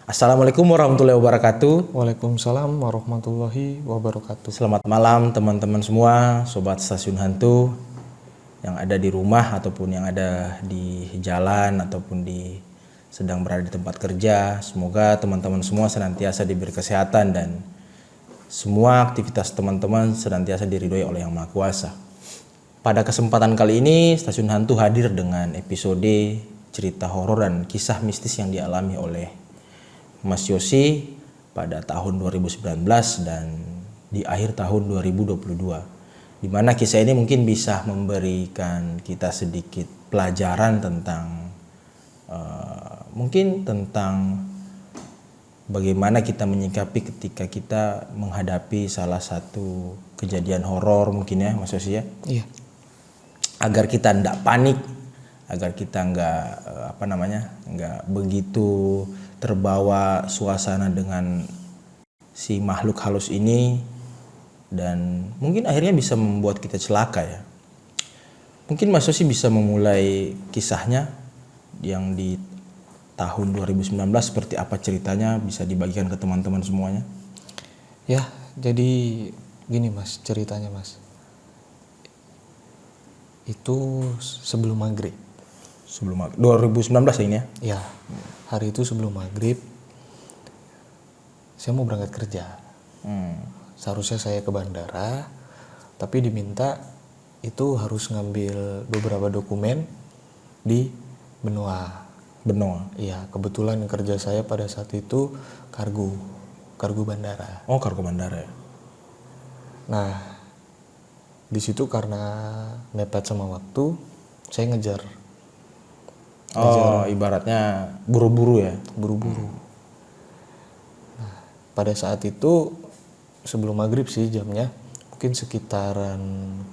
Assalamualaikum warahmatullahi wabarakatuh. Waalaikumsalam warahmatullahi wabarakatuh. Selamat malam teman-teman semua, sobat stasiun hantu yang ada di rumah ataupun yang ada di jalan ataupun sedang berada di tempat kerja. Semoga teman-teman semua senantiasa diberi kesehatan dan semua aktivitas teman-teman senantiasa diridhoi oleh Yang Maha Kuasa. Pada kesempatan kali ini, Stasiun Hantu hadir dengan episode cerita horor dan kisah mistis yang dialami oleh Mas Yosi pada tahun 2019 dan di akhir tahun 2022, di mana kisah ini mungkin bisa memberikan kita sedikit pelajaran tentang mungkin tentang bagaimana kita menyikapi ketika kita menghadapi salah satu kejadian horor mungkin ya Mas Yosi ya. Iya. Agar kita tidak panik, agar kita nggak begitu terbawa suasana dengan si makhluk halus ini dan mungkin akhirnya bisa membuat kita celaka ya. Mungkin Mas Yosi bisa memulai kisahnya yang di tahun 2019 seperti apa ceritanya, bisa dibagikan ke teman-teman semuanya. Ya, jadi gini Mas, ceritanya Mas. Itu sebelum maghrib. Sebelum 2019 ini ya? Ya, hari itu sebelum maghrib saya mau berangkat kerja. Seharusnya saya ke bandara, tapi diminta itu harus ngambil beberapa dokumen di Benoa. Iya, kebetulan kerja saya pada saat itu kargo bandara. Oh, kargo bandara ya. Nah, di situ karena mepet sama waktu, saya ngejar. Oh, ibaratnya buru-buru ya? Buru-buru. Nah, pada saat itu sebelum maghrib sih jamnya, mungkin sekitaran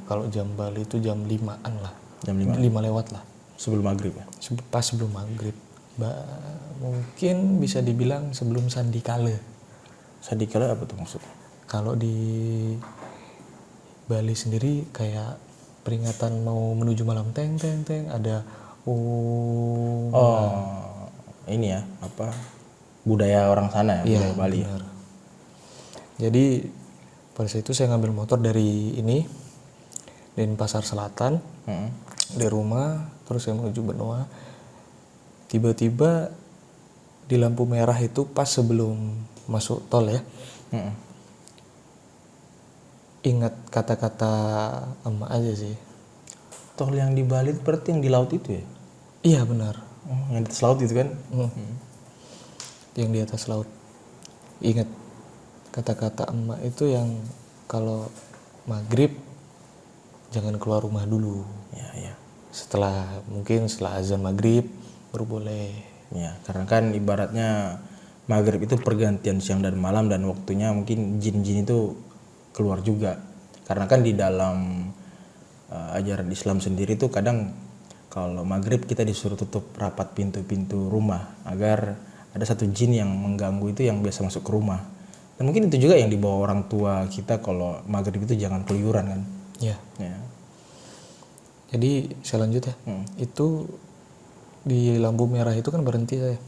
kalau jam Bali itu jam 5-an lah. Jam 5? 5 lewat lah. Sebelum maghrib ya? Pas sebelum maghrib. Mungkin bisa dibilang sebelum sandikala. Sandikala apa tuh maksudnya? Kalau di Bali sendiri kayak peringatan mau menuju malam teng ada ini ya budaya orang sana ya, budaya Bali benar. Ya. Jadi pada saat itu saya ngambil motor dari Denpasar Selatan dari rumah, terus saya menuju Benoa. Tiba-tiba di lampu merah itu pas sebelum masuk tol ya. Ingat kata-kata emak aja sih. Tol yang di Bali berarti yang di laut itu ya? Iya benar. Yang di atas laut itu kan? Yang di atas laut. Ingat kata-kata emak itu yang kalau maghrib jangan keluar rumah dulu. Ya. Setelah azan maghrib baru boleh. Ya, karena kan ibaratnya maghrib itu pergantian siang dan malam dan waktunya mungkin jin-jin itu keluar juga. Karena kan di dalam ajaran Islam sendiri tuh kadang kalau maghrib kita disuruh tutup rapat pintu-pintu rumah agar ada satu jin yang mengganggu itu yang biasa masuk ke rumah. Dan mungkin itu juga yang dibawa orang tua kita kalau maghrib itu jangan keluyuran kan. Ya. Ya. Jadi saya lanjut ya. Itu di lampu merah itu kan berhenti saya.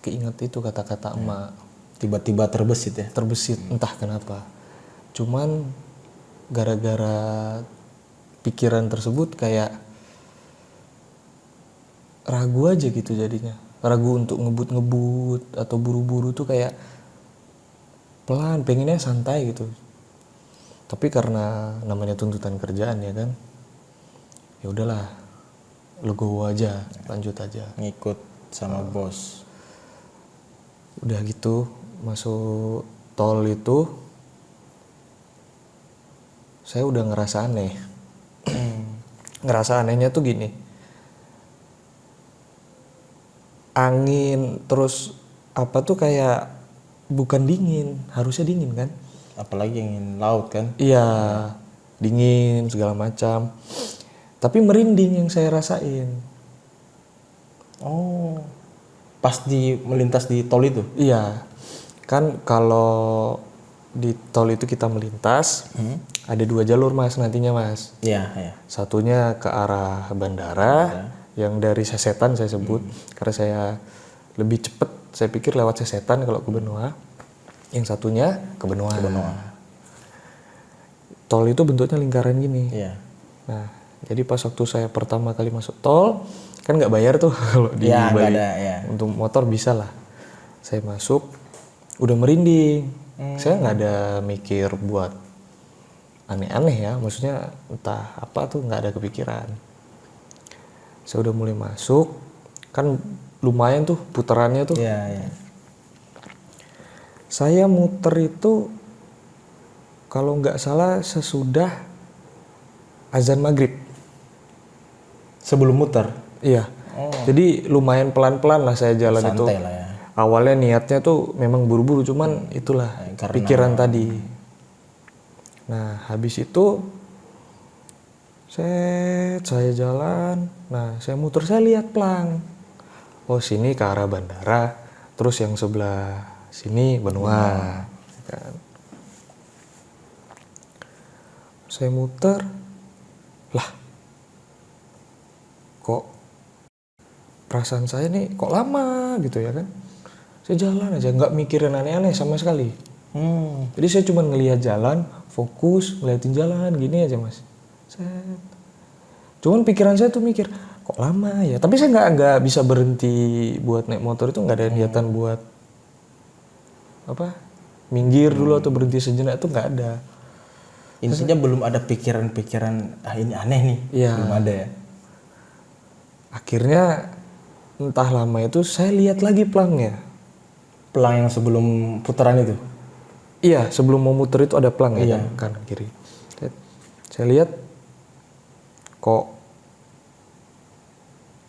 Keinget itu kata-kata emak. Tiba-tiba terbesit ya. Terbesit entah kenapa. Cuman gara-gara pikiran tersebut kayak ragu aja gitu jadinya. Ragu untuk ngebut-ngebut atau buru-buru tuh kayak pelan, pengennya santai gitu. Tapi karena namanya tuntutan kerjaan ya kan. Ya udahlah. Legowo aja, lanjut aja. Ngikut sama bos. Udah gitu masuk tol itu saya udah ngerasa aneh. Ngerasa anehnya tuh gini. Angin terus apa tuh kayak bukan dingin, harusnya dingin kan? Apalagi angin laut kan? Iya, dingin segala macam. Tapi merinding yang saya rasain. Oh, pas melintas di tol itu? Iya, kan kalau di tol itu kita melintas, ada 2 jalur mas nantinya mas. Iya. Satunya ke arah bandara, yang dari Sasetan saya sebut, karena saya lebih cepet Saya pikir lewat Sesetan kalau ke Benoa. Yang satunya ke Benoa. Tol itu bentuknya lingkaran gini. Iya. Nah, jadi pas waktu saya pertama kali masuk tol, kan nggak bayar tuh kalau di Iya, nggak Bali. ada, ya. Untuk motor bisa lah. Saya masuk, udah merinding. Saya nggak ada mikir buat aneh-aneh ya, maksudnya entah apa tuh nggak ada kepikiran. Saya udah mulai masuk, kan lumayan tuh putarannya tuh. Iya. Saya muter itu kalau nggak salah sesudah azan maghrib. Sebelum muter. Iya. Jadi lumayan pelan-pelan lah saya jalan itu. Santai lah ya. Awalnya niatnya tuh memang buru-buru, cuman itulah Karena- pikiran tadi. Nah, habis itu saya jalan. Nah, saya muter, saya lihat plang. Oh, sini ke arah bandara. Terus yang sebelah sini Benoa. Kan. Saya muter. Lah. Kok perasaan saya nih kok lama gitu ya kan? Saya jalan aja, nggak mikirin aneh-aneh sama sekali. Jadi saya cuma ngelihat jalan, fokus, ngeliatin jalan, gini aja mas. Set. Cuman pikiran saya tuh mikir, kok lama ya? Tapi saya nggak bisa berhenti buat naik motor itu, nggak ada niatan buat apa? Minggir dulu atau berhenti sejenak itu nggak ada. Intinya belum ada pikiran-pikiran, ini aneh nih. Iya. Belum ada ya. Akhirnya entah lama itu saya lihat lagi plangnya. Pelang yang sebelum putaran itu. Iya, sebelum mau muter itu ada pelang ya kan, kanan kiri. Saya lihat kok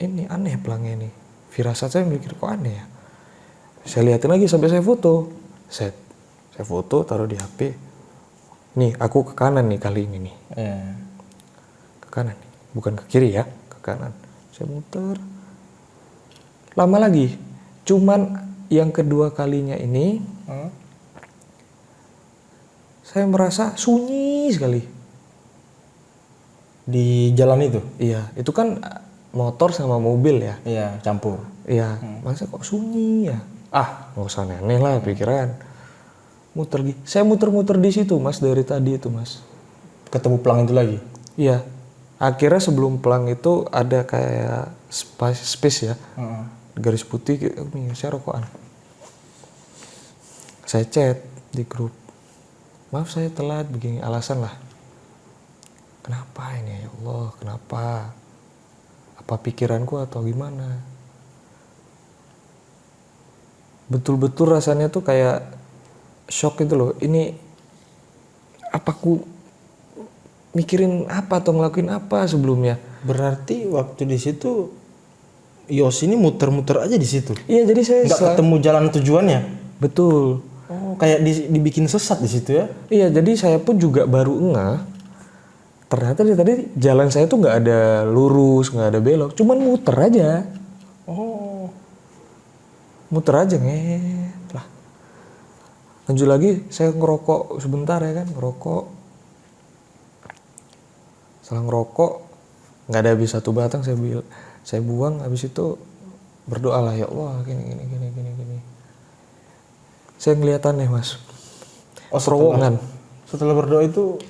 ini aneh pelangnya ini. Firasat saya mikir kok aneh ya. Saya lihatin lagi sampai saya foto. Saya foto, taruh di HP. Nih, aku ke kanan nih kali ini nih. Ke kanan nih, bukan ke kiri ya, ke kanan. Saya muter. Lama lagi. Cuman yang kedua kalinya ini saya merasa sunyi sekali Di jalan itu? Iya, itu kan motor sama mobil ya. Iya, campur. Iya, masa kok sunyi ya? Ah, nggak usah aneh lah pikiran. Muter lagi. Saya muter-muter di situ mas dari tadi itu mas. Ketemu pelang itu lagi? Iya. Akhirnya sebelum pelang itu ada kayak space ya. Garis putih, saya rokokan. Saya chat di grup. Maaf saya telat, begini alasan lah. Kenapa ini ya Allah, kenapa? Apa pikiranku atau gimana? Betul-betul rasanya tuh kayak shock itu loh. Ini apa aku mikirin apa atau ngelakuin apa sebelumnya? Berarti waktu di situ Yos ini muter-muter aja di situ. Iya, jadi saya nggak ketemu jalan tujuannya. Betul. Oh, kayak dibikin sesat di situ ya? Iya, jadi saya pun juga baru ngeh. Ternyata dari tadi jalan saya tuh nggak ada lurus, nggak ada belok, cuman muter aja. Oh, Muter aja lah. Lanjut lagi, saya ngerokok sebentar ya kan, ngerokok. Setelah ngerokok, nggak ada habis satu batang saya buang, habis itu berdoa lah ya Allah gini. Saya ngeliat aneh mas. Terowongan. Setelah berdoa itu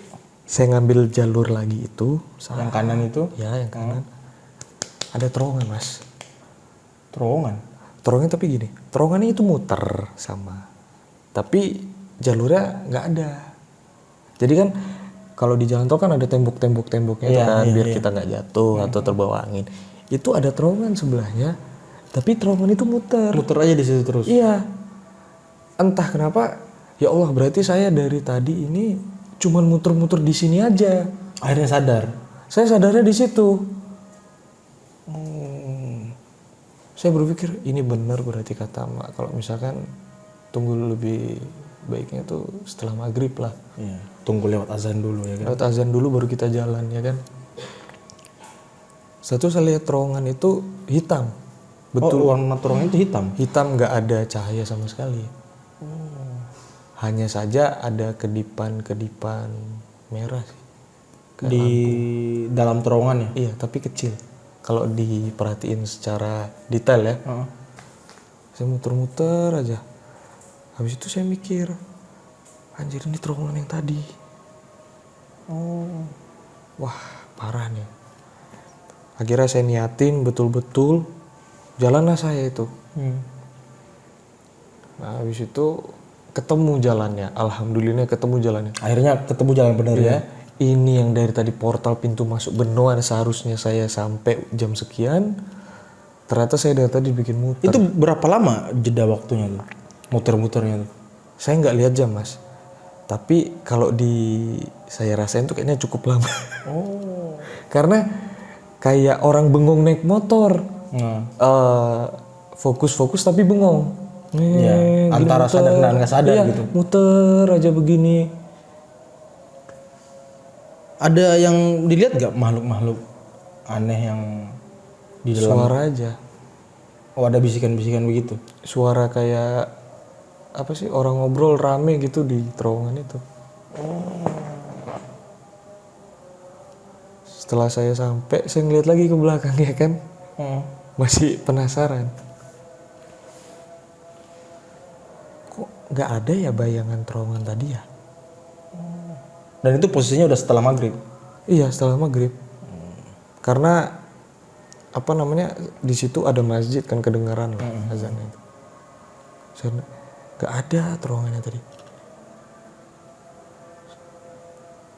Saya ngambil jalur lagi itu. yang kanan itu? Ya yang kanan. Ada terowongan mas. Terowongan? Terowongan tapi gini. Terowongannya itu muter sama. Tapi jalurnya nggak ada. Jadi kan kalau di jalan tol kan ada tembok-temboknya itu kan biar kita nggak jatuh atau terbawa angin. Itu ada terowongan sebelahnya. Tapi terowongan itu muter. Muter aja di situ terus? Iya. Entah kenapa. Ya Allah berarti saya dari tadi ini cuman muter-muter di sini aja. Akhirnya sadar? Saya sadarnya di situ. Saya berpikir ini benar berarti kata Mak. Kalau misalkan tunggu lebih baiknya tuh setelah maghrib lah. Iya. Tunggu lewat azan dulu ya kan? Lewat azan dulu baru kita jalan ya kan. Satu saya lihat terowongan itu hitam. Betul. Oh, warna terowongan itu hitam? Hitam, nggak ada cahaya sama sekali. Hanya saja ada kedipan-kedipan merah sih. Di dalam terowongan ya? Iya, tapi kecil. Kalau diperhatiin secara detail ya. Saya muter-muter aja. Habis itu saya mikir, anjir ini terowongan yang tadi. Wah parah nih. Akhirnya saya niatin betul-betul, jalanlah saya itu. Nah habis itu ketemu jalannya, alhamdulillah ketemu jalannya. Akhirnya ketemu jalan benar ya. Ini yang dari tadi portal pintu masuk Benoa seharusnya saya sampai jam sekian. Ternyata saya dari tadi bikin muter. Itu berapa lama jeda waktunya tuh? Muter-muternya tuh. Saya nggak lihat jam mas. Tapi kalau saya rasain tuh kayaknya cukup lama. Karena kayak orang bengong naik motor. Fokus-fokus tapi bengong. Ya, antara muter. sadar dan nggak sadar Iya, gitu. Muter aja begini. Ada yang dilihat nggak makhluk-makhluk aneh yang di dalam? Suara aja. Oh ada bisikan-bisikan begitu? Suara kayak apa sih orang ngobrol rame gitu di terowongan itu. Setelah saya sampai, saya ngeliat lagi ke belakang ya kan, masih penasaran. Kok nggak ada ya bayangan terowongan tadi ya? Dan itu posisinya udah setelah maghrib? Iya setelah maghrib. Karena apa namanya di situ ada masjid kan kedengaran lah azannya itu. Saya nggak ada terowongannya tadi.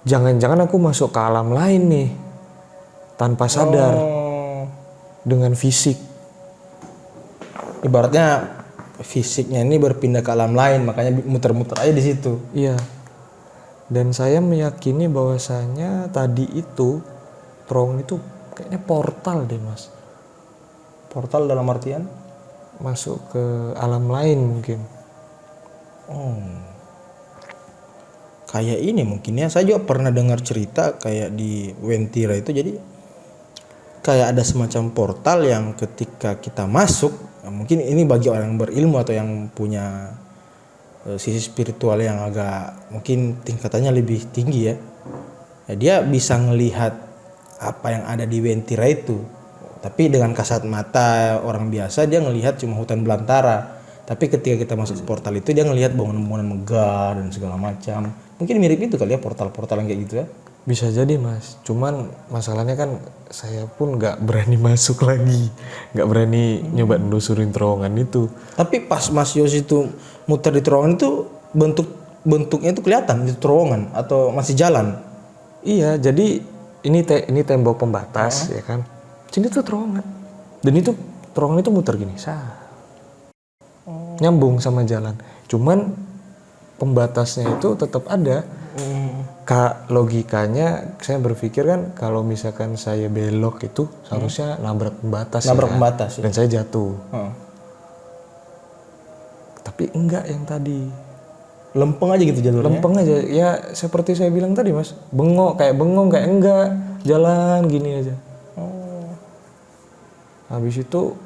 Jangan-jangan aku masuk ke alam lain nih tanpa sadar dengan fisik. Ibaratnya fisiknya ini berpindah ke alam lain, makanya muter-muter aja di situ. Iya. Dan saya meyakini bahwasanya tadi itu terowongan itu kayaknya portal deh mas. Portal dalam artian? Masuk ke alam lain mungkin. Kayak ini mungkin ya, saya juga pernah dengar cerita kayak di Wentira itu, jadi kayak ada semacam portal yang ketika kita masuk, mungkin ini bagi orang yang berilmu atau yang punya sisi spiritual yang agak mungkin tingkatannya lebih tinggi ya, dia bisa ngelihat apa yang ada di Wentira itu. Tapi dengan kasat mata orang biasa dia ngelihat cuma hutan belantara. Tapi ketika kita masuk portal itu dia ngelihat bangunan-bangunan megah dan segala macam. Mungkin mirip itu kali ya portal-portal yang kayak gitu ya. Bisa jadi mas. Cuman masalahnya kan saya pun nggak berani masuk lagi, nggak berani nyoba nelusurin terowongan itu. Tapi pas Mas Yos itu muter di terowongan itu bentuknya itu kelihatan di terowongan atau masih jalan? Iya, jadi ini tembok pembatas ya kan. Sini tuh terowongan. Dan itu terowongan itu muter gini, nyambung sama jalan. Cuman pembatasnya itu tetap ada. Logikanya saya berpikir kan kalau misalkan saya belok itu seharusnya nabrak pembatas. Nabrak ya. pembatas. Ya. Dan saya jatuh. Tapi enggak yang tadi. Lempeng aja gitu jalurnya. Lempeng aja. Ya seperti saya bilang tadi mas. Bengong kayak enggak. Jalan gini aja. Habis itu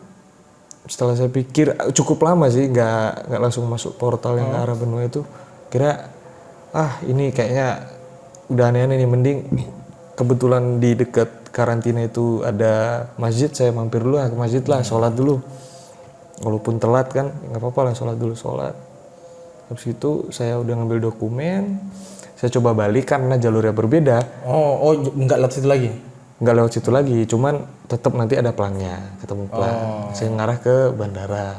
setelah saya pikir cukup lama sih nggak langsung masuk portal yang ke arah Benoa itu. Kira ini kayaknya udah aneh-aneh nih, mending kebetulan di dekat karantina itu ada masjid, saya mampir dulu ke masjid lah, sholat dulu. Walaupun telat kan, nggak apa-apa lah sholat. Habis itu saya udah ngambil dokumen, saya coba balik karena jalurnya berbeda. Oh nggak lewat situ lagi? Nggak lewat situ lagi, cuman tetap nanti ada pelangnya, ketemu pelang. Saya ngarah ke bandara.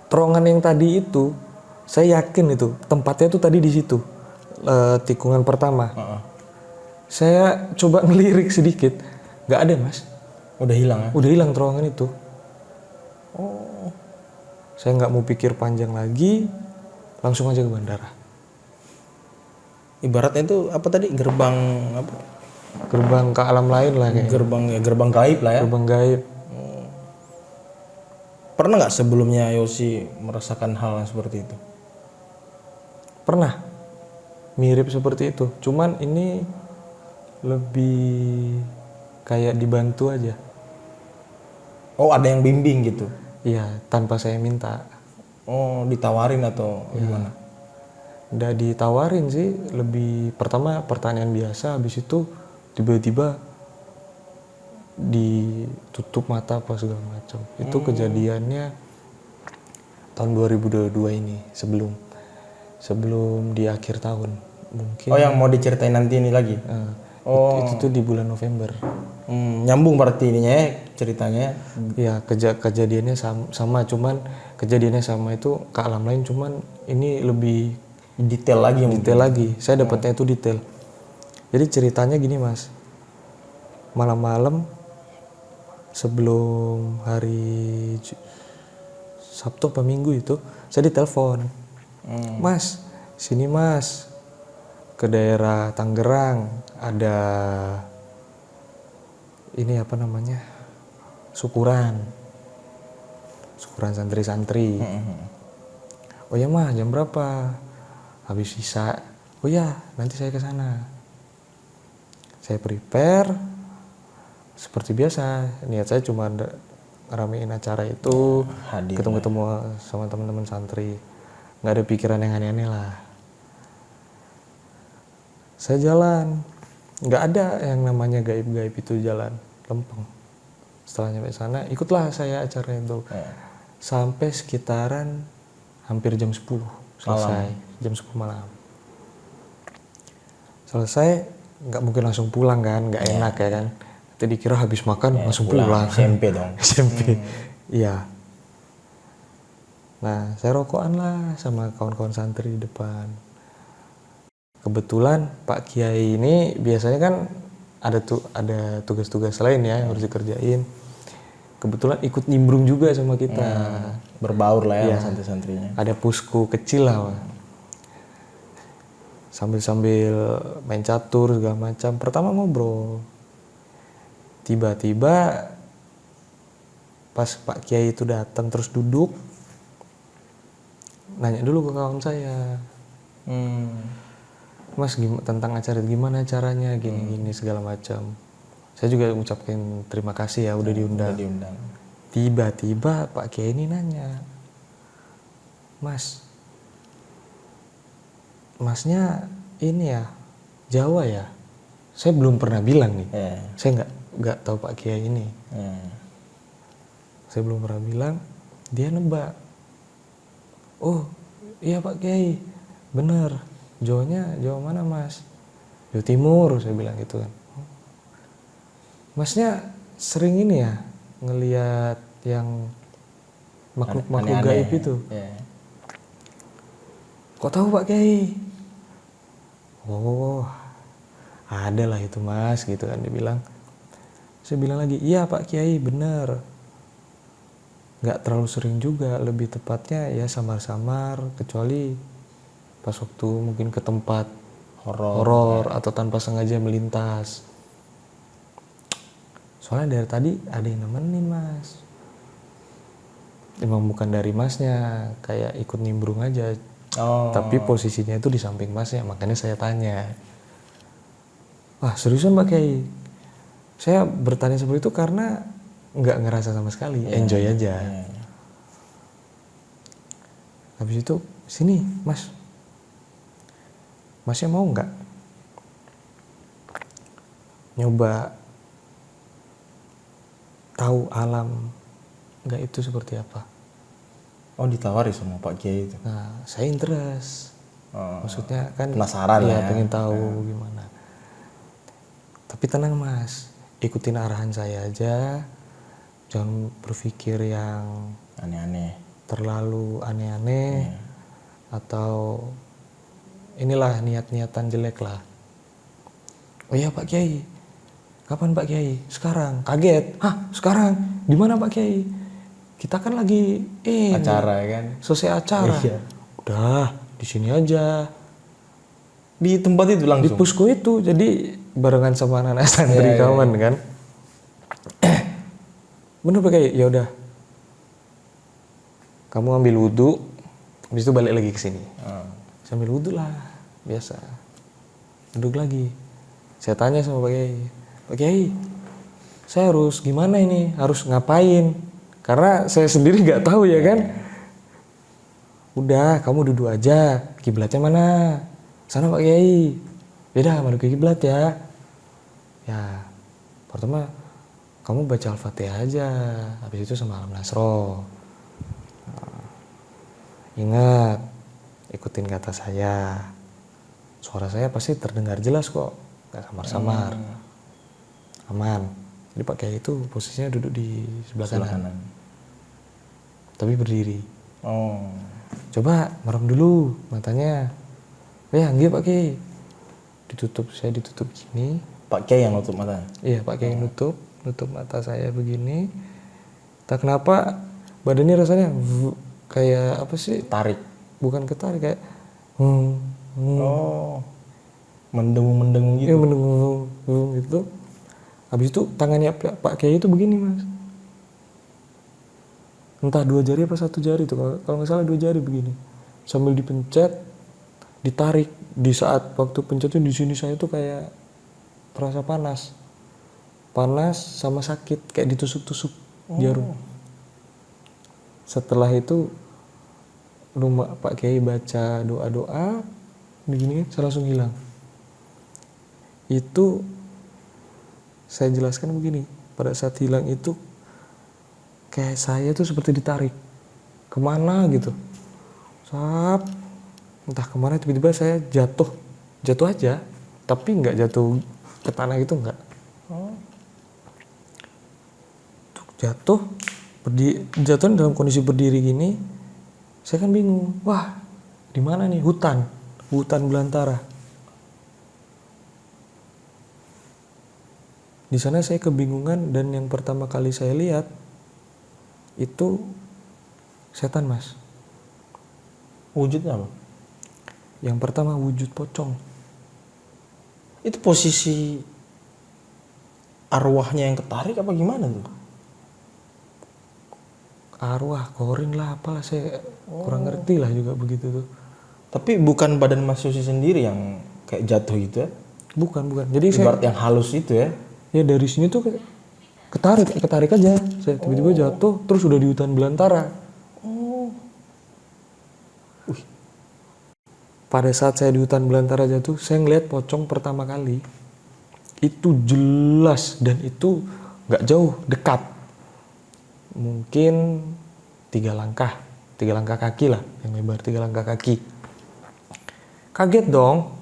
Terowongan yang tadi itu, saya yakin itu tempatnya tuh tadi di situ, tikungan pertama. Saya coba ngelirik sedikit, nggak ada mas. Udah hilang ya? Udah hilang terowongan itu. Saya nggak mau pikir panjang lagi, langsung aja ke bandara. Ibaratnya itu apa tadi, gerbang apa? Gerbang ke alam lain lah kayaknya. Gerbang gaib lah ya. Gerbang gaib. Pernah nggak sebelumnya Yosi merasakan hal yang seperti itu? Pernah. Mirip seperti itu. Cuman ini lebih kayak dibantu aja. Oh ada yang bimbing gitu? Iya, tanpa saya minta. Oh ditawarin atau gimana? Udah ditawarin sih, lebih pertama pertanyaan biasa, habis itu tiba-tiba ditutup mata apa segala macam. Itu kejadiannya tahun 2022 ini, sebelum di akhir tahun mungkin. Oh, yang mau diceritain nanti ini lagi. Itu tuh di bulan November. Nyambung berarti ininya ya ceritanya. Ya, kejadiannya sama, cuman kejadiannya sama itu ke alam lain, cuman ini lebih Detail lagi mungkin. detail lagi. Saya dapatnya itu detail. Jadi ceritanya gini Mas, malam-malam sebelum hari Sabtu apa Minggu itu, saya ditelepon, Mas, sini Mas, ke daerah Tangerang ada ini apa namanya, syukuran santri-santri. Oh ya Mas, jam berapa? Habis sisa. Oh ya, nanti saya ke sana. Saya prepare seperti biasa. Niat saya cuma ramein acara itu, ketemu-ketemu sama teman-teman santri. Nggak ada pikiran yang aneh-aneh lah. Saya jalan, nggak ada yang namanya gaib-gaib itu, jalan lempeng. Setelah nyampe sana, ikutlah saya acara itu. Sampai sekitaran hampir jam 10 selesai. Jam 10 malam. Selesai, nggak mungkin langsung pulang kan, nggak enak ya kan. Nanti dikira habis makan langsung pulang. SMP dong. SMP. Iya. Nah, saya rokokan lah sama kawan-kawan santri di depan. Kebetulan Pak Kiai ini biasanya kan ada tugas-tugas lain ya yang harus dikerjain. Kebetulan ikut nimbrung juga sama kita. Berbaur lah ya sama santri-santrinya. Ada pusku kecil lah. Sambil main catur segala macam. Pertama ngobrol. Tiba-tiba pas Pak Kiai itu datang terus duduk, nanya dulu ke kawan saya. Mas, tentang acara gimana caranya, gini-gini segala macam. Saya juga ucapkan terima kasih ya udah diundang. Tiba-tiba Pak Kiai ini nanya, Masnya ini ya Jawa ya? Saya belum pernah bilang nih. Saya nggak tahu Pak Kiai ini. Saya belum pernah bilang. Dia nebak. Oh iya Pak Kiai, bener. Jawa mana Mas? Jawa Timur, saya bilang gitu kan. Masnya sering ini ya ngelihat yang makhluk gaib itu? Kok tahu Pak Kiai? Oh, ada lah itu Mas, gitu kan dia bilang. Saya bilang lagi, iya Pak Kiai bener. Nggak terlalu sering juga, lebih tepatnya ya samar-samar, kecuali pas waktu mungkin ke tempat horor atau tanpa sengaja melintas. Soalnya dari tadi ada yang nemenin Mas. Emang bukan dari Masnya, kayak ikut nimbrung aja. Tapi posisinya itu di samping Masnya, makanya saya tanya. Wah seriusan Pak Kiai? Saya bertanya seperti itu karena nggak ngerasa sama sekali, enjoy aja. Habis itu, sini Mas. Masnya mau nggak nyoba tahu alam gaib itu seperti apa? Oh, ditawari sama Pak Kiai itu. Nah, saya interest. Maksudnya kan penasaran ya. Pengen tahu gimana. Tapi tenang Mas, ikutin arahan saya aja. Jangan berpikir yang aneh-aneh. Terlalu aneh-aneh atau inilah niat-niatan jelek lah. Oh iya Pak Kiai. Kapan Pak Kiai? Sekarang. Kaget. Hah, sekarang? Di mana Pak Kiai? Kita kan lagi acara kan. Selesai acara. Udah, di sini aja. Di tempat itu langsung. Di pusko itu. Jadi barengan sama anak-anak santri kawan kan. Bener Pak Kiai? Ya udah. Kamu ambil wudhu, habis itu balik lagi ke sini. Sambil wudhu lah, biasa. Duduk lagi. Saya tanya sama Pak Kiai, Pak Kiai, saya harus gimana ini? Harus ngapain? Karena saya sendiri nggak tahu ya kan. Udah, kamu duduk aja. Kiblatnya mana? Sana Pak Kiai. Beda, madep ke kiblat ya. Ya, pertama kamu baca Al-Fatihah aja. Habis itu sama Alam Nasro. Ingat, ikutin kata saya. Suara saya pasti terdengar jelas kok, gak samar-samar. Aman. Jadi Pak Kiai itu posisinya duduk di sebelah kanan. Tapi berdiri. Oh. Coba merem dulu matanya. Ya, nggih Pak Kiai. Saya ditutup gini. Pak Kiai yang nutup mata. Iya, Pak Kiai nutup mata saya begini. Tak kenapa badannya rasanya kayak apa sih? Tarik. Bukan ketarik, kayak Oh. Mendengung-mendengung gitu. Iya, mendengung gitu. Habis itu tangannya Pak Kiai itu begini, Mas. Entah 2 jari apa 1 jari itu, kalau nggak salah 2 jari begini. Sambil dipencet, ditarik. Di saat waktu pencet itu di sini saya tuh kayak terasa panas sama sakit, kayak ditusuk-tusuk jarum. Setelah itu Pak Kiai baca doa-doa begini, saya langsung hilang. Itu saya jelaskan begini, pada saat hilang itu kayak saya tuh seperti ditarik kemana gitu, entah kemana, tiba-tiba saya jatuh aja, tapi nggak jatuh ke tanah gitu, nggak. Jatuh dalam kondisi berdiri gini, saya kan bingung, wah di mana nih? Hutan belantara. Di sana saya kebingungan, dan yang pertama kali saya lihat itu setan, Mas. Wujudnya apa? Yang pertama wujud pocong. Itu posisi arwahnya yang ketarik apa gimana tuh? Arwah, korin lah, apalah, saya kurang ngerti lah juga begitu tuh. Tapi bukan badan Mas Yosi sendiri yang kayak jatuh gitu ya? Bukan. Jadi ibarat yang halus itu ya? Ya dari sini tuh kayak ketarik aja. Saya tiba-tiba jatuh, terus udah di hutan belantara. Pada saat saya di hutan belantara jatuh, saya ngeliat pocong pertama kali. Itu jelas, dan itu nggak jauh, dekat. Mungkin 3 langkah kaki lah, yang lebar 3 langkah kaki. Kaget dong,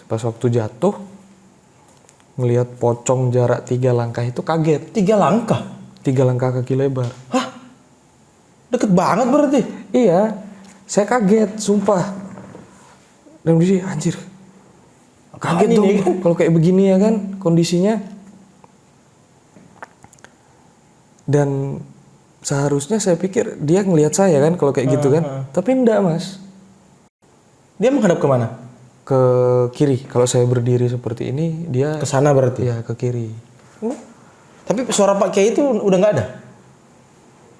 pas waktu jatuh, ngelihat pocong jarak 3 langkah itu kaget. 3 langkah? 3 langkah kaki lebar. Hah? Deket banget berarti? Iya, saya kaget, sumpah. Dan di anjir, kaget dong kan? Kalau kayak begini ya kan kondisinya. Dan seharusnya saya pikir dia ngelihat saya kan kalau kayak gitu kan. Tapi enggak, Mas. Dia menghadap kemana? Ke kiri. Kalau saya berdiri seperti ini, dia ke sana berarti? Iya, ke kiri. Tapi suara Pak Kiai itu udah nggak ada?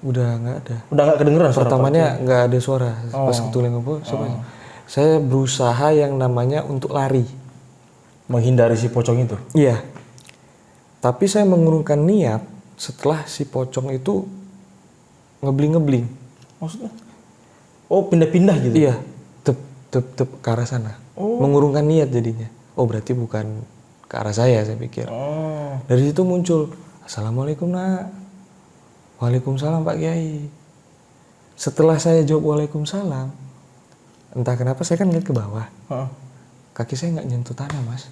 Udah nggak ada. Udah nggak kedengeran suara? Pertamanya nggak ada suara. Pas ketulang ngobrol, saya berusaha yang namanya untuk lari. Menghindari si pocong itu? Iya. Tapi saya mengurungkan niat setelah si pocong itu ngebling-ngebling. Maksudnya? Oh, pindah-pindah gitu? Iya. Tep ke arah sana. Mengurungkan niat jadinya. Oh, berarti bukan ke arah saya pikir. Dari situ muncul, Assalamualaikum nak. Waalaikumsalam Pak Kiai. Setelah saya jawab Waalaikumsalam, entah kenapa saya kan ngeliat ke bawah. Kaki saya nggak nyentuh tanah, Mas.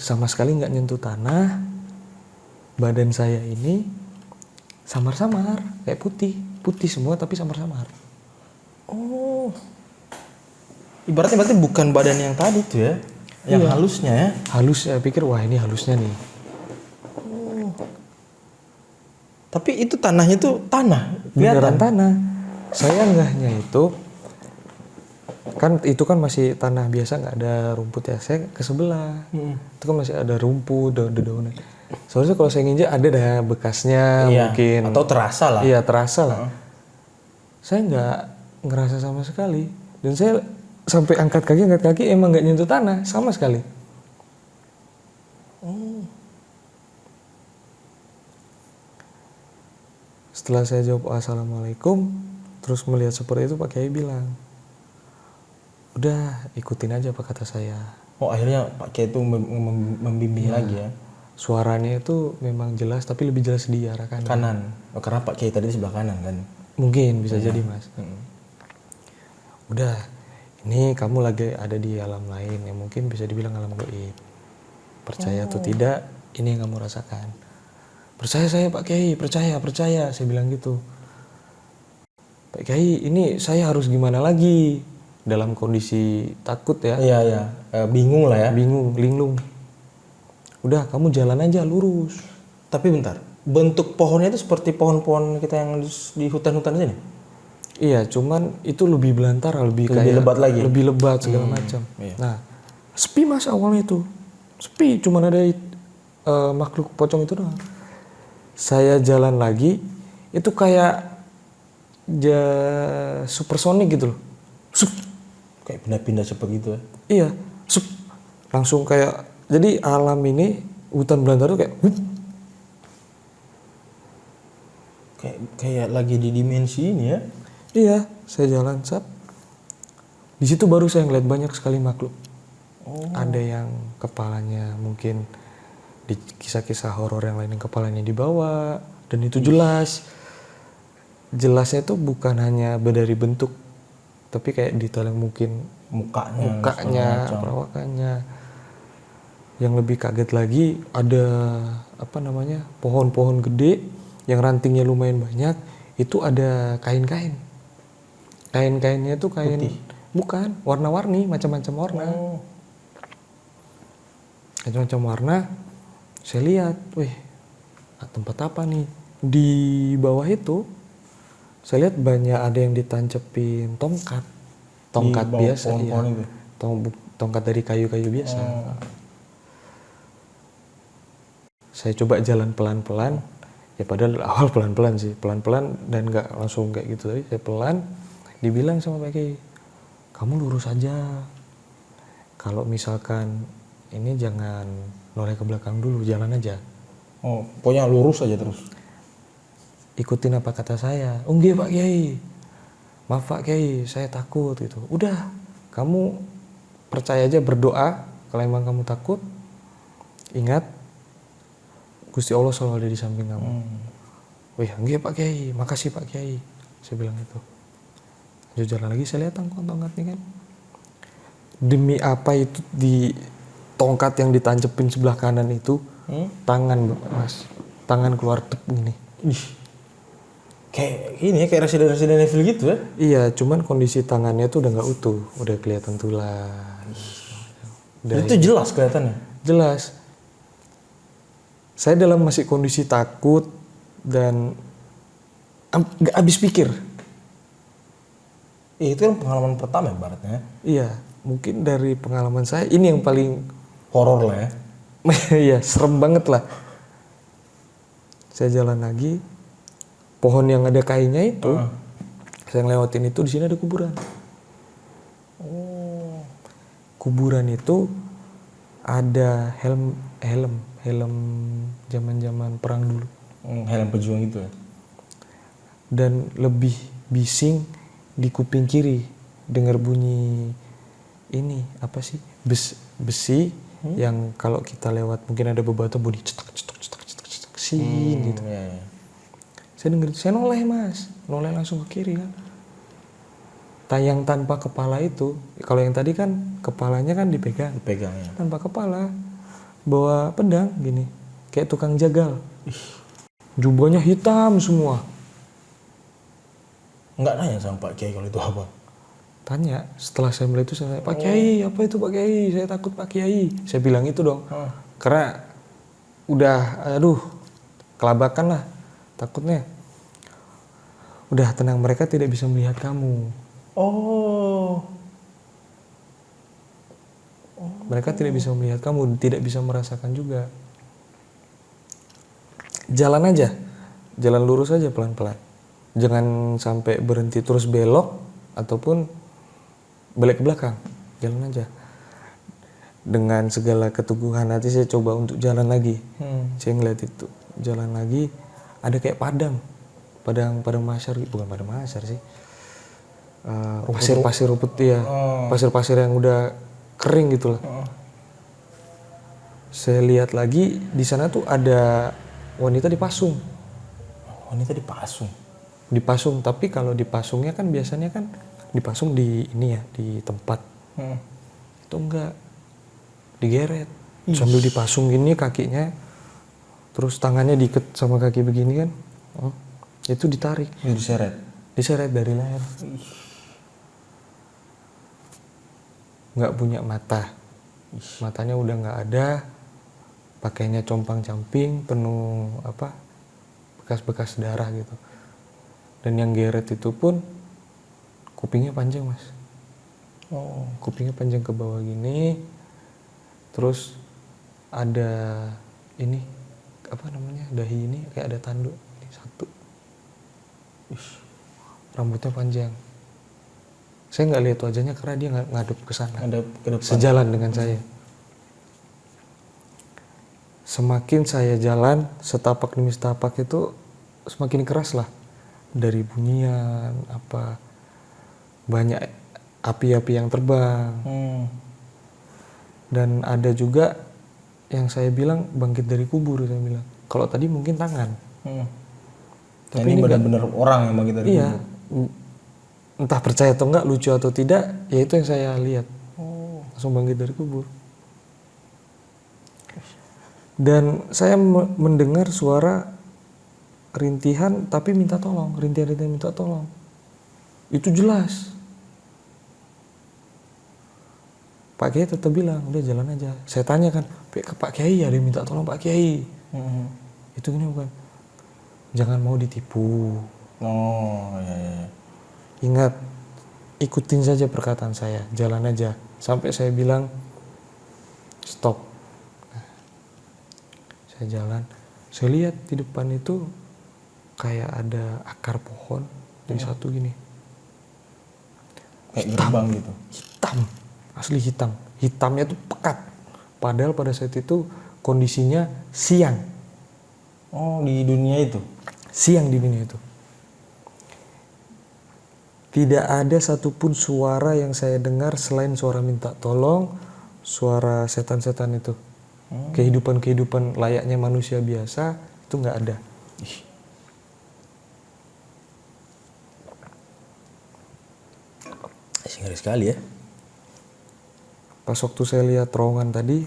Sama sekali nggak nyentuh tanah. Badan saya ini samar-samar, kayak putih semua tapi samar-samar. Oh, ibaratnya berarti bukan badan yang tadi tuh ya, yang halusnya ya? Halus, saya pikir wah ini halusnya nih. Tapi itu tanahnya tuh tanah, beneran tanah. Saya ngehnya itu kan masih tanah biasa, nggak ada rumput ya. Saya ke sebelah, itu kan masih ada rumput, daun-daunan. Soalnya kalau saya nginjak ada dah bekasnya, mungkin. Atau terasa lah. Iya, terasa lah. Saya nggak ngerasa sama sekali. Dan saya sampai angkat kaki emang nggak nyentuh tanah sama sekali. Setelah saya jawab Assalamualaikum, terus melihat seperti itu, Pak Kiai bilang, udah ikutin aja apa kata saya. Oh, akhirnya Pak Kiai itu membimbing lagi ya? Suaranya itu memang jelas, tapi lebih jelas di arah kanan. Oh, karena Pak Kiai tadi di sebelah kanan kan? Mungkin bisa jadi mas. Udah, ini kamu lagi ada di alam lain yang mungkin bisa dibilang alam gaib. Percaya atau tidak, ini yang kamu rasakan. Percaya saya Pak Kiai, percaya. Saya bilang gitu. Pak Kiai, ini saya harus gimana lagi? Dalam kondisi takut ya. Iya. Bingung lah ya. Bingung, linglung. Udah, kamu jalan aja lurus. Tapi bentar, bentuk pohonnya itu seperti pohon-pohon kita yang di hutan-hutan sini? Iya, cuman itu lebih belantara, lebih kayak lebat lagi? lebih lebat segala macam. Iya. Nah, sepi mas awalnya itu. Sepi, cuman ada makhluk pocong itu doang. Saya jalan lagi, itu kayak supersonik gitu loh. Sup. Kayak pindah-pindah cepat gitu ya? Iya, sup. Langsung kayak, jadi alam ini, hutan belantara tuh kayak, hup. Kayak lagi di dimensi ini ya? Iya, saya jalan, sap. Di situ baru saya ngeliat banyak sekali makhluk. Ada yang kepalanya mungkin di kisah-kisah horor yang lain yang kepalanya dibawa, dan itu jelas. Jelasnya itu bukan hanya dari bentuk, tapi kayak detail yang mungkin mukanya, perawakannya. Yang lebih kaget lagi ada pohon-pohon gede yang rantingnya lumayan banyak. Itu ada kain-kain. Kain-kainnya itu kain putih. Bukan, warna-warni, macam-macam warna. Macam-macam warna. Saya lihat, wih, tempat apa nih? Di bawah itu saya lihat banyak ada yang ditancepin tongkat biasa ya. Tongkat dari kayu-kayu biasa. Saya coba jalan pelan-pelan. Ya padahal awal pelan-pelan sih, pelan-pelan dan nggak langsung kayak gitu tadi. Saya pelan, dibilang sama Pak Kiai, kamu lurus aja. Kalau misalkan ini jangan noleh ke belakang dulu, jalan aja. Oh, pokoknya lurus aja terus. Ikutin apa kata saya. Oh nggih Pak Kiai. Maaf Pak Kiai, saya takut gitu. Udah, kamu percaya aja, berdoa. Kalau emang kamu takut, ingat Gusti Allah selalu ada di samping kamu. Wih, nggih Pak Kiai, makasih Pak Kiai. Saya bilang gitu. Lanjut jalan lagi, saya lihat tongkat-tongkatnya kan. Demi apa itu di tongkat yang ditancepin sebelah kanan itu, tangan mas, tangan keluar tep gini. Kayak ini ya, kayak Resident Evil gitu ya? Iya, cuman kondisi tangannya tuh udah nggak utuh, udah kelihatan tulang. Itu jelas kelihatannya? Jelas. Saya dalam masih kondisi takut dan nggak habis pikir. Itu kan pengalaman pertama ibaratnya. Iya, mungkin dari pengalaman saya ini yang paling horor lah ya. Iya, serem banget lah. Saya jalan lagi, pohon yang ada kainnya itu, saya ngelewatin itu, di sini ada kuburan. Kuburan itu ada helm zaman-zaman perang dulu. Helm pejuang itu ya. Dan lebih bising di kuping kiri, dengar bunyi ini apa sih? Besi yang kalau kita lewat mungkin ada bebatu bunyi cetak gitu. Iya. Saya dengar, saya noleh mas, noleh langsung ke kiri kan. Tayang tanpa kepala itu, kalau yang tadi kan kepalanya kan dipegang Ya. tanpa kepala, bawa pedang gini, kayak tukang jagal. Jubahnya hitam semua. Nggak nanya sama Pak Kiai kalau itu apa? Tanya, setelah saya melihat itu saya tanya, Pak Kiai, apa itu Pak Kiai? Saya takut Pak Kiai. Saya bilang itu dong. Karena udah, kelabakan lah takutnya. Udah tenang, mereka tidak bisa melihat kamu. Mereka tidak bisa melihat kamu, tidak bisa merasakan juga. Jalan aja, jalan lurus aja pelan-pelan. Jangan sampai berhenti terus belok ataupun balik ke belakang. Jalan aja. Dengan segala keteguhan hati saya coba untuk jalan lagi. Saya ngeliat itu, jalan lagi, ada kayak padang masyar, bukan padang masyar sih. Pasir-pasir rumput ya. Pasir-pasir yang udah kering gitu lah. Saya lihat lagi di sana tuh ada wanita dipasung. Wanita dipasung? dipasung. Tapi kalau dipasungnya kan biasanya kan dipasung di ini ya, di tempat. Itu enggak, digeret sambil dipasung gini kakinya, terus tangannya diikat sama kaki begini kan, itu ditarik, diseret dari leher. Nggak punya mata, matanya udah nggak ada, pakainya compang-camping penuh bekas-bekas darah gitu. Dan yang geret itu pun kupingnya panjang, Mas. Kupingnya panjang ke bawah gini, terus ada ini dahi ini kayak ada tanduk ini satu. Rambutnya panjang. Saya nggak lihat wajahnya karena dia ngadep ke sana, sejalan dengan saya. Semakin saya jalan setapak demi setapak itu semakin keras lah, dari bunyian banyak api-api yang terbang. Dan ada juga yang saya bilang bangkit dari kubur, saya bilang. Kalau tadi mungkin tangan. Tapi ini benar-benar orang yang bangkit dari kubur. Entah percaya atau enggak, lucu atau tidak, ya itu yang saya lihat. Langsung bangkit dari kubur. Dan saya mendengar suara rintihan tapi minta tolong, rintihan-rintihan minta tolong. Itu jelas. Pak Kiai tetap bilang, udah jalan aja. Saya tanya kan, Pak Kiai ada yang minta tolong Pak Kiai. Itu gini bukan, jangan mau ditipu. Iya. Ingat, ikutin saja perkataan saya, jalan aja. Sampai saya bilang, stop. Nah, saya jalan, saya lihat di depan itu kayak ada akar pohon, jadi satu gini. Kayak gerbang gitu. Hitam, asli hitam. Hitamnya tuh pekat. Padahal pada saat itu kondisinya siang. Di dunia itu? Siang di dunia itu. Tidak ada satupun suara yang saya dengar selain suara minta tolong, suara setan-setan itu. Kehidupan-kehidupan layaknya manusia biasa itu nggak ada. Ngeri sekali ya. Pas waktu saya lihat terowongan tadi,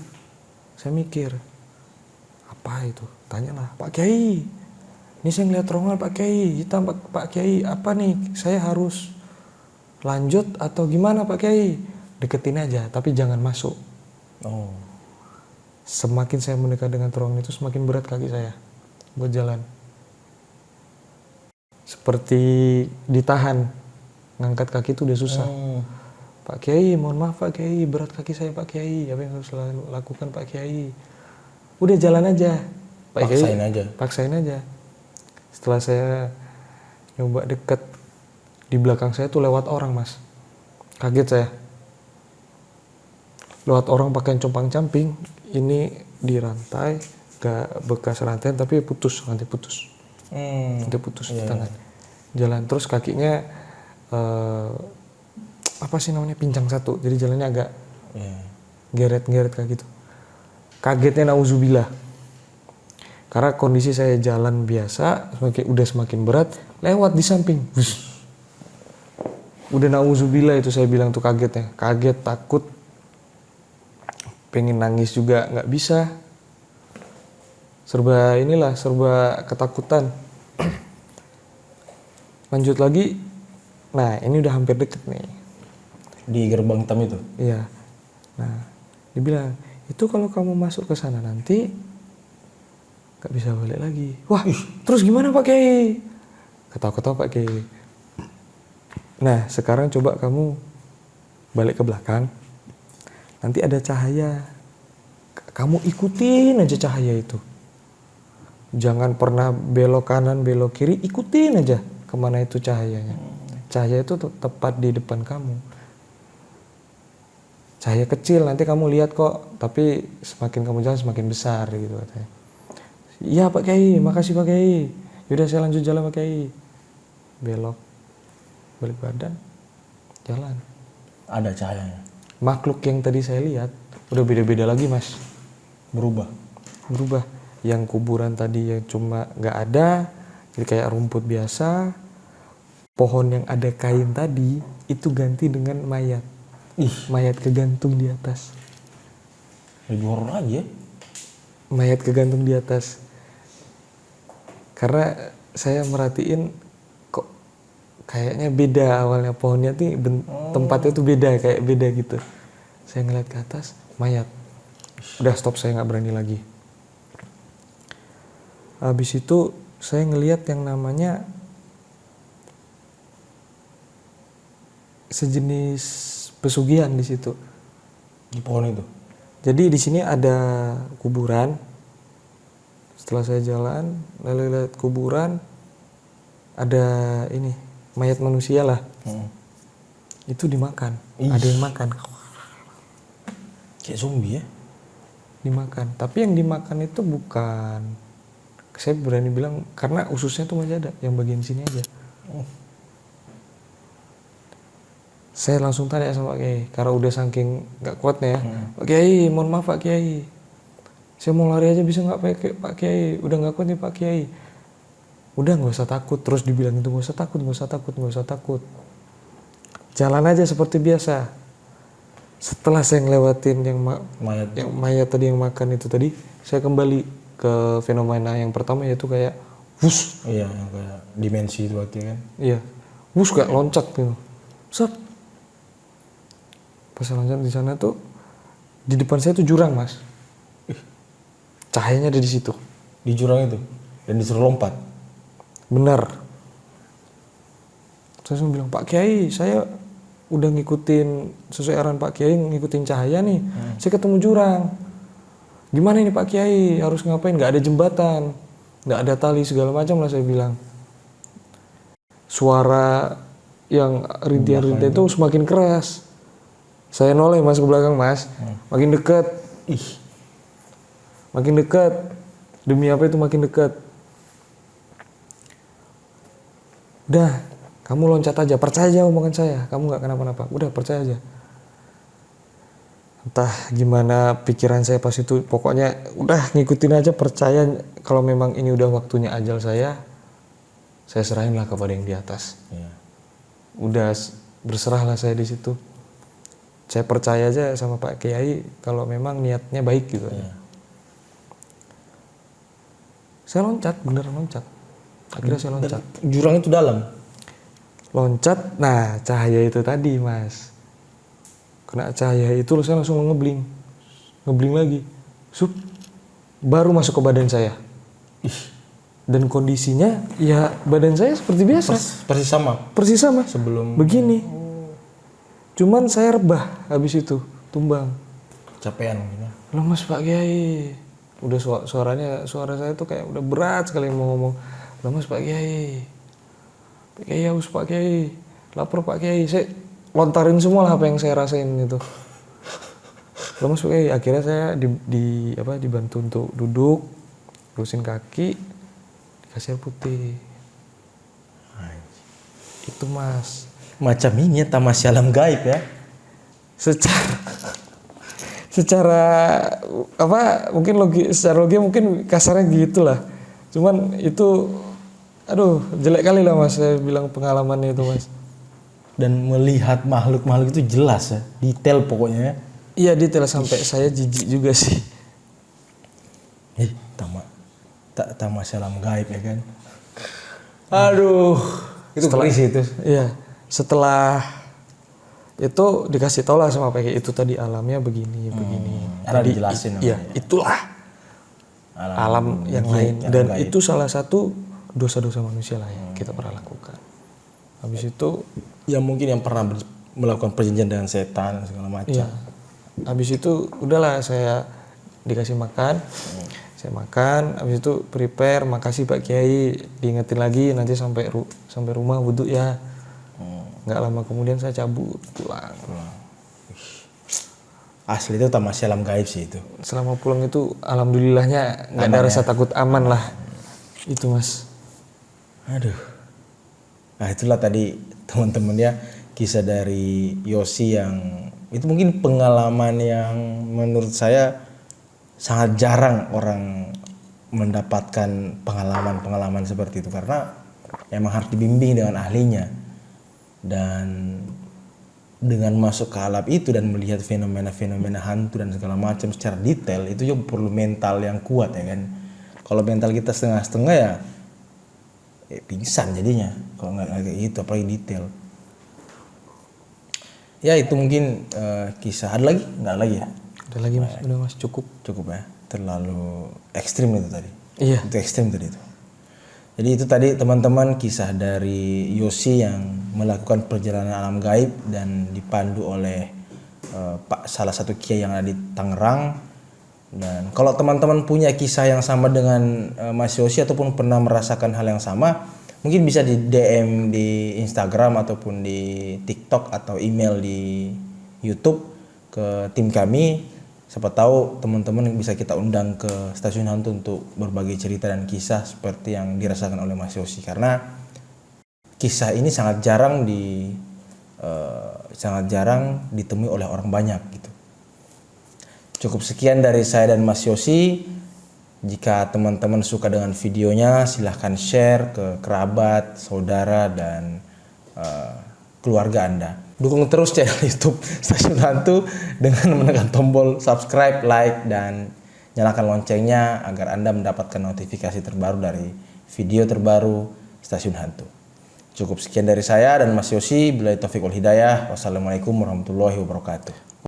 saya mikir, apa itu? Tanyalah, Pak Kiai, ini saya ngeliat terowongan Pak Kiai, hitam Pak Kiai, apa nih? Saya harus lanjut atau gimana Pak Kiai? Deketin aja, tapi jangan masuk. Semakin saya mendekat dengan terowongan itu, semakin berat kaki saya buat jalan. Seperti ditahan, ngangkat kaki itu udah susah. Pak Kiai, mohon maaf Pak Kiai, berat kaki saya Pak Kiai, apa yang harus lakukan Pak Kiai? Udah jalan aja. Pak Kiai, paksain aja. Setelah saya nyoba deket, di belakang saya tuh lewat orang, Mas. Kaget saya. Lewat orang pakai compang-camping, ini di rantai, gak bekas rantai tapi putus, rantai putus. Rantai putus di tangan. Jalan terus kakinya pincang satu, jadi jalannya agak geret-geret kayak gitu. Kagetnya nauzubillah, karena kondisi saya jalan biasa, semakin berat, lewat di samping, udah nauzubillah itu saya bilang tuh kagetnya, kaget, takut, pengen nangis juga nggak bisa, serba ketakutan. Lanjut lagi, nah ini udah hampir deket nih. Di gerbang hitam itu? Iya. Nah, dibilang, itu kalau kamu masuk ke sana nanti gak bisa balik lagi. Wah, terus gimana Pak Kiai? Ketawa-ketawa Pak Kiai. Nah, sekarang coba kamu balik ke belakang. Nanti ada cahaya. Kamu ikutin aja cahaya itu. Jangan pernah belok kanan, belok kiri, ikutin aja kemana itu cahayanya. Cahaya itu tepat di depan kamu. Cahaya kecil, nanti kamu lihat kok, tapi semakin kamu jalan semakin besar gitu katanya. Iya Pak Kiai, makasih Pak Kiai. Yaudah saya lanjut jalan Pak Kiai. Belok, balik badan, jalan. Ada cahayanya. Makhluk yang tadi saya lihat udah beda-beda lagi, Mas. Berubah. Yang kuburan tadi yang cuma nggak ada, jadi kayak rumput biasa. pohon yang ada kain tadi itu ganti dengan mayat. Mayat kegantung di atas. Lebih horor lagi ya. Mayat kegantung di atas. Karena saya merhatiin kok kayaknya beda awalnya pohonnya tuh tempatnya tuh beda, kayak beda gitu. Saya ngeliat ke atas, mayat. Udah stop, saya nggak berani lagi. Habis itu saya ngeliat yang namanya sejenis pesugihan di situ. Di pohon itu. Jadi di sini ada kuburan. Setelah saya jalan, lalu lihat kuburan, ada ini mayat manusia lah. Itu dimakan. Ada yang makan. Kayak zombie ya. Dimakan. Tapi yang dimakan itu bukan, saya berani bilang karena ususnya tuh masih ada, yang bagian sini aja. Saya langsung tanya sama Pak Kiai, karena udah saking nggak kuatnya ya. Pak Kiai, mohon maaf Pak Kiai, saya mau lari aja bisa nggak Pak Kiai? Udah nggak kuat nih Pak Kiai. Udah, nggak usah takut. Terus dibilang itu nggak usah takut, nggak usah takut, nggak usah takut. Jalan aja seperti biasa. Setelah saya ngelewatin yang mayat tadi yang makan itu tadi, saya kembali ke fenomena yang pertama, yaitu kayak wus. Iya, yang kayak dimensi itu berarti kan. Iya, wus kayak loncat gitu. Set. Pas saya loncat di sana tuh, di depan saya tuh jurang, Mas. Cahayanya ada di situ. Di jurang itu. Dan disuruh lompat. Benar. Saya langsung bilang, Pak Kiai, saya udah ngikutin sesuai arahan Pak Kiai, ngikutin cahaya nih. Saya ketemu jurang. Gimana ini Pak Kiai? Harus ngapain? Gak ada jembatan, gak ada tali, segala macam lah saya bilang. Suara yang rintihan-rintihan itu semakin keras. Saya noleh Mas ke belakang Mas. Makin dekat. Makin dekat. Demi apa itu makin dekat. Udah, kamu loncat aja, percaya aja omongan saya, kamu gak kenapa-napa, udah percaya aja. Entah gimana pikiran saya pas itu, pokoknya udah ngikutin aja, percaya kalau memang ini udah waktunya ajal saya serahin lah kepada yang di atas. Udah berserahlah saya di situ. Saya percaya aja sama Pak Kiai kalau memang niatnya baik gitu. Saya loncat, beneran loncat. Akhirnya saya loncat. Dan jurang itu dalam. Loncat, nah cahaya itu tadi Mas. Kena cahaya itu saya langsung ngebling lagi. Sup, baru masuk ke badan saya. Dan kondisinya ya badan saya seperti biasa. Persis sama. Sebelum begini. Cuman saya rebah habis itu, tumbang. Capean gitu. Loh Mas Pak Kiai. Udah suara saya tuh kayak udah berat sekali mau ngomong. Loh Mas Pak Kiai. Pak Kiai haus Pak Kiai, lapar Pak Kiai, saya lontarin semua lah apa yang saya rasain itu. Lalu Pak Kiai, akhirnya saya dibantu untuk duduk, lurusin kaki, dikasih air putih. Itu Mas. Macam ini ya tamasya alam gaib ya. Secara mungkin secara logi mungkin kasarnya gitulah. Cuman itu aduh, jelek kali lah Mas, saya bilang pengalamannya itu Mas. Dan melihat makhluk-makhluk itu jelas ya, detail pokoknya ya. Iya detail, sampai saya jijik juga sih. Tamasya alam gaib ya kan. Aduh, itu berisi itu. Iya, setelah itu dikasih tau lah sama PK itu tadi alamnya begini. Ada dijelasin namanya. Iya, itulah alam yang lain. Dan gaib. Itu salah satu dosa-dosa manusia lah yang kita pernah lakukan. Habis itu ya mungkin yang pernah melakukan perjanjian dengan setan segala macam. Iya. Habis itu udahlah saya dikasih makan. Saya makan, habis itu prepare, makasih Pak Kiai, diingetin lagi nanti sampai rumah wudhu ya. Nggak lama kemudian saya cabut pulang. Asli itu tamasya alam gaib sih itu. Selama pulang itu alhamdulillahnya nggak ada rasa takut, aman lah. Itu Mas. Aduh. Nah itulah tadi teman-teman ya, kisah dari Yosi yang itu mungkin pengalaman yang menurut saya sangat jarang orang mendapatkan pengalaman-pengalaman seperti itu, karena emang harus dibimbing dengan ahlinya. Dan dengan masuk ke alam itu dan melihat fenomena-fenomena hantu dan segala macam secara detail, itu juga perlu mental yang kuat ya kan. Kalau mental kita setengah-setengah ya pingsan jadinya kalau nggak kayak gitu, apalagi detail. Ya itu mungkin kisah. Ada lagi? Nggak lagi ya? Ada lagi mas, udah mas, cukup. Cukup ya, terlalu ekstrim itu tadi. Iya. Itu ekstrim tadi itu. Jadi itu tadi teman-teman kisah dari Yosi yang melakukan perjalanan alam gaib dan dipandu oleh salah satu kiai yang ada di Tangerang. Dan kalau teman-teman punya kisah yang sama dengan Mas Yosi ataupun pernah merasakan hal yang sama, mungkin bisa di DM di Instagram ataupun di TikTok atau email di YouTube ke tim kami. Siapa tahu teman-teman bisa kita undang ke Stasiun Hantu untuk berbagi cerita dan kisah seperti yang dirasakan oleh Mas Yosi, karena kisah ini sangat jarang ditemui oleh orang banyak gitu. Cukup sekian dari saya dan Mas Yosi. Jika teman-teman suka dengan videonya, silahkan share ke kerabat, saudara, dan keluarga Anda. Dukung terus channel YouTube Stasiun Hantu dengan menekan tombol subscribe, like, dan nyalakan loncengnya agar Anda mendapatkan notifikasi terbaru dari video terbaru Stasiun Hantu. Cukup sekian dari saya dan Mas Yosi. Billahi taufiq wal hidayah. Wassalamualaikum warahmatullahi wabarakatuh.